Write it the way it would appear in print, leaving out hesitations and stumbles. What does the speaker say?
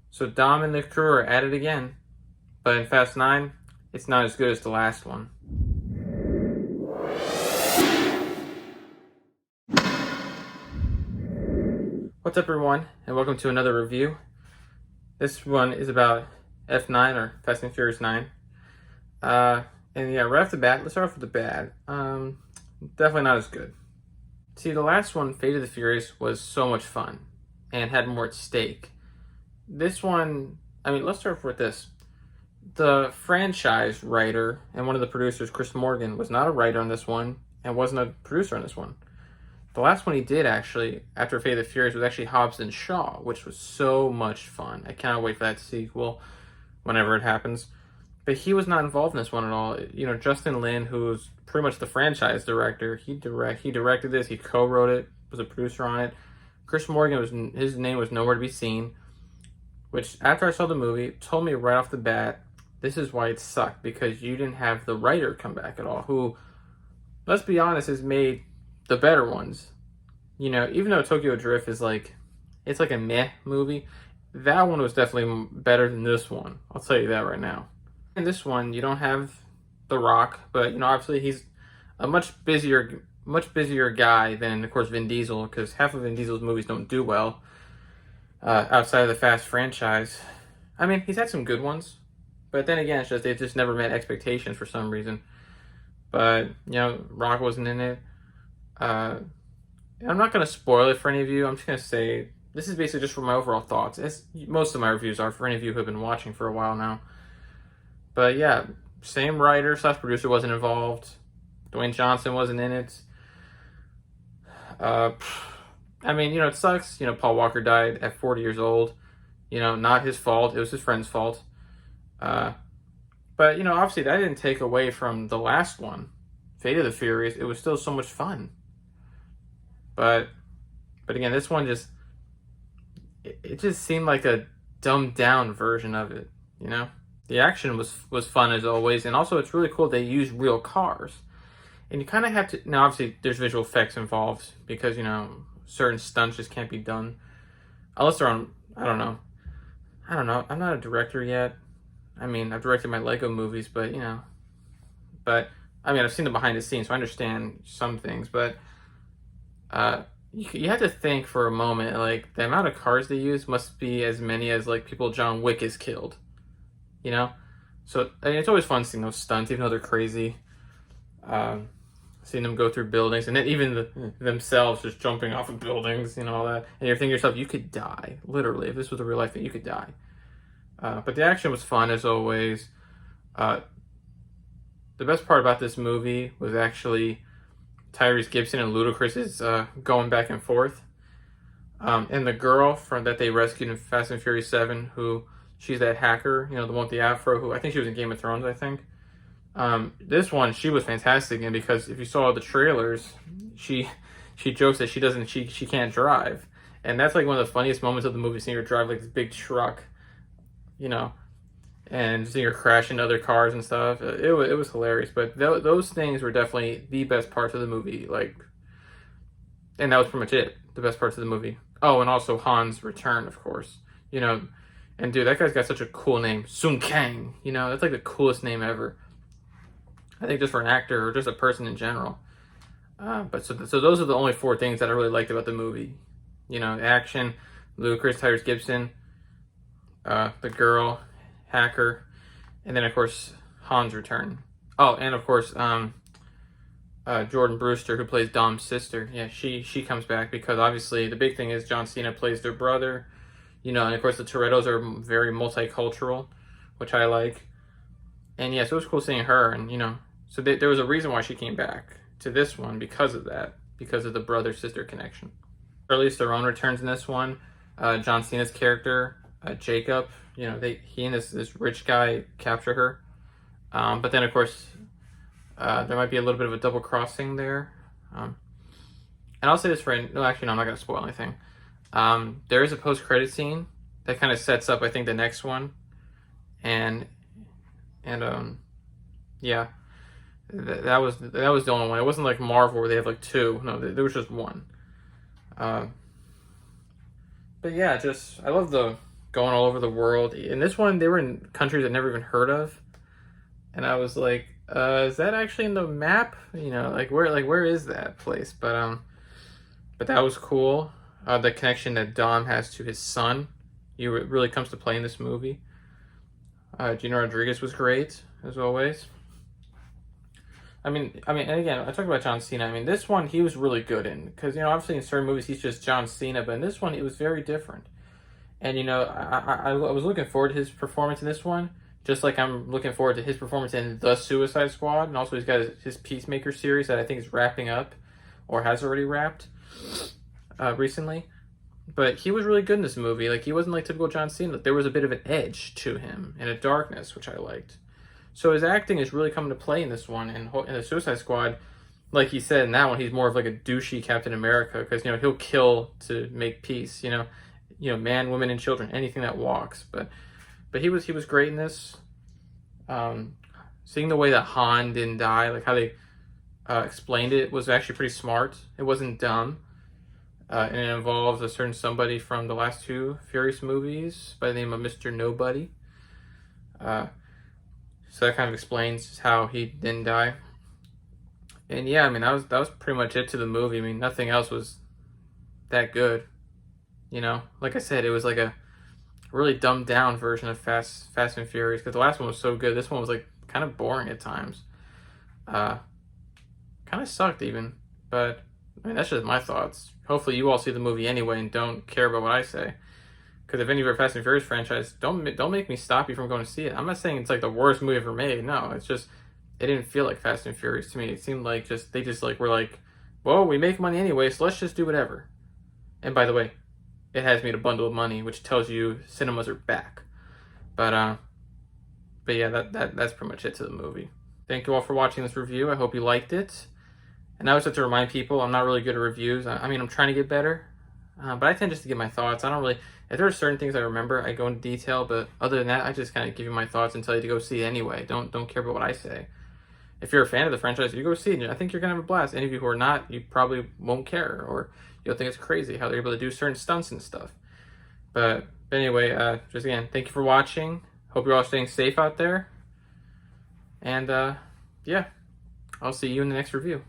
So Dom and the crew are at it again, but in Fast 9, it's not as good as the last one. What's up, everyone, and welcome to another review. This one is about F9, or Fast and Furious 9. And yeah, right off the bat, let's start off with the bad. Definitely not as good. See, the last one, Fate of the Furious, was so much fun and had more at stake. This one, let's start with this. The franchise writer and one of the producers, Chris Morgan, was not a writer on this one and wasn't a producer on this one. The last one he did, actually, after Fate of the Furious, was actually Hobbs and Shaw, which was so much fun. I cannot wait for that sequel whenever it happens. But he was not involved in this one at all. You know, Justin Lin, who's pretty much the franchise director, he directed this, he co-wrote it, was a producer on it. Chris Morgan, his name was nowhere to be seen, which, after I saw the movie, told me right off the bat, this is why it sucked, because you didn't have the writer come back at all, who, let's be honest, has made the better ones. You know, even though Tokyo Drift is it's like a meh movie, that one was definitely better than this one. I'll tell you that right now. In this one, you don't have The Rock, but, you know, obviously he's a much busier guy than, of course, Vin Diesel, because half of Vin Diesel's movies don't do well outside of the Fast franchise. I mean, he's had some good ones, but then again, it's just they just never met expectations for some reason. But, you know, Rock wasn't in it. I'm not going to spoil it for any of you. I'm just going to say this is basically just for my overall thoughts, as most of my reviews are for any of you who have been watching for a while now. But yeah, same writer / producer wasn't involved. Dwayne Johnson wasn't in it. I mean, you know, it sucks. You know, Paul Walker died at 40 years old. You know, not his fault. It was his friend's fault. But, you know, obviously that didn't take away from the last one, Fate of the Furious. It was still so much fun. But again, this one it just seemed like a dumbed down version of it, you know? The action was fun as always, and also it's really cool they use real cars. And you kind of have to, now obviously there's visual effects involved because, you know, certain stunts just can't be done. Unless they're on, I don't know. I'm not a director yet. I mean, I've directed my Lego movies, but, you know. But, I mean, I've seen the behind the scenes, so I understand some things, but you have to think for a moment, like, the amount of cars they use must be as many as, like, people John Wick has killed. You know? So, I mean, it's always fun seeing those stunts, even though they're crazy. Seeing them go through buildings, and then even themselves just jumping off of buildings, you know, all that. And you're thinking to yourself, you could die. Literally, if this was a real life thing, you could die. But the action was fun, as always. The best part about this movie was actually Tyrese Gibson and Ludacris's going back and forth. And the girl that they rescued in Fast and Furious 7, who, she's that hacker, you know, the one with the afro, who I think she was in Game of Thrones, I think. This one, she was fantastic in, because if you saw the trailers, she jokes that she can't drive. And that's like one of the funniest moments of the movie, seeing her drive like this big truck, you know, and seeing her crash into other cars and stuff. It was hilarious. But those things were definitely the best parts of the movie. Like, and that was pretty much it. The best parts of the movie. Oh, and also Han's return, of course. You know, and dude, that guy's got such a cool name, Sung Kang. You know, that's like the coolest name ever. I think just for an actor or just a person in general. But so those are the only 4 things that I really liked about the movie. You know, action, Ludacris, Tyrese Gibson, the girl, hacker, and then of course Han's return. Oh, and of course Jordan Brewster, who plays Dom's sister. Yeah, she comes back because obviously the big thing is John Cena plays their brother. You know, and of course the Torettos are very multicultural, which I like. And yes, it was cool seeing her, and you know, so there was a reason why she came back to this one because of that, because of the brother-sister connection. Charlize Theron returns in this one. John Cena's character, Jacob, you know, he and this rich guy capture her. But then, of course, there might be a little bit of a double crossing there. And I'll say this no, actually, no, I'm not going to spoil anything. There is a post-credit scene that kind of sets up, I think, the next one. And yeah, that was the only one. It wasn't like Marvel where they have like 2. No, there was just 1. But yeah, I love the going all over the world. In this one, they were in countries I'd never even heard of, and I was like, is that actually in the map? You know, where is that place? But that was cool. The connection that Dom has to his son, it really comes to play in this movie. Gina Rodriguez was great as always. I mean, and again, I talked about John Cena. I mean, this one he was really good in because obviously in certain movies he's just John Cena, but in this one it was very different. And I was looking forward to his performance in this one, just like I'm looking forward to his performance in The Suicide Squad, and also he's got his Peacemaker series that I think is wrapping up, or has already wrapped, recently. But he was really good in this movie. Like, he wasn't like typical John Cena. There was a bit of an edge to him and a darkness, which I liked. So his acting is really coming to play in this one. And in The Suicide Squad, like he said in that one, he's more of like a douchey Captain America because he'll kill to make peace. Man, women, and children, anything that walks. But he was great in this. Seeing the way that Han didn't die, like how they explained it, was actually pretty smart. It wasn't dumb. And it involves a certain somebody from the last two Furious movies by the name of Mr. Nobody. So that kind of explains how he didn't die. And yeah, I mean, that was pretty much it to the movie. I mean, nothing else was that good. Like I said, it was like a really dumbed down version of Fast and Furious, because the last one was so good. This one was like kind of boring at times. Kind of sucked even, but I mean, that's just my thoughts. Hopefully you all see the movie anyway and don't care about what I say. Because if any of your Fast and Furious franchise, don't make me stop you from going to see it. I'm not saying it's like the worst movie ever made. No, it's just, it didn't feel like Fast and Furious to me. It seemed like they just like were like, well, we make money anyway, so let's just do whatever. And by the way, it has made a bundle of money, which tells you cinemas are back. But yeah, that's pretty much it to the movie. Thank you all for watching this review. I hope you liked it. And I always have to remind people, I'm not really good at reviews. I mean, I'm trying to get better. But I tend just to give my thoughts. I don't really, if there are certain things I remember, I go into detail. But other than that, I just kind of give you my thoughts and tell you to go see it anyway. Don't care about what I say. If you're a fan of the franchise, you go see it. I think you're going to have a blast. Any of you who are not, you probably won't care. Or you'll think it's crazy how they're able to do certain stunts and stuff. But anyway, just again, thank you for watching. Hope you're all staying safe out there. And yeah, I'll see you in the next review.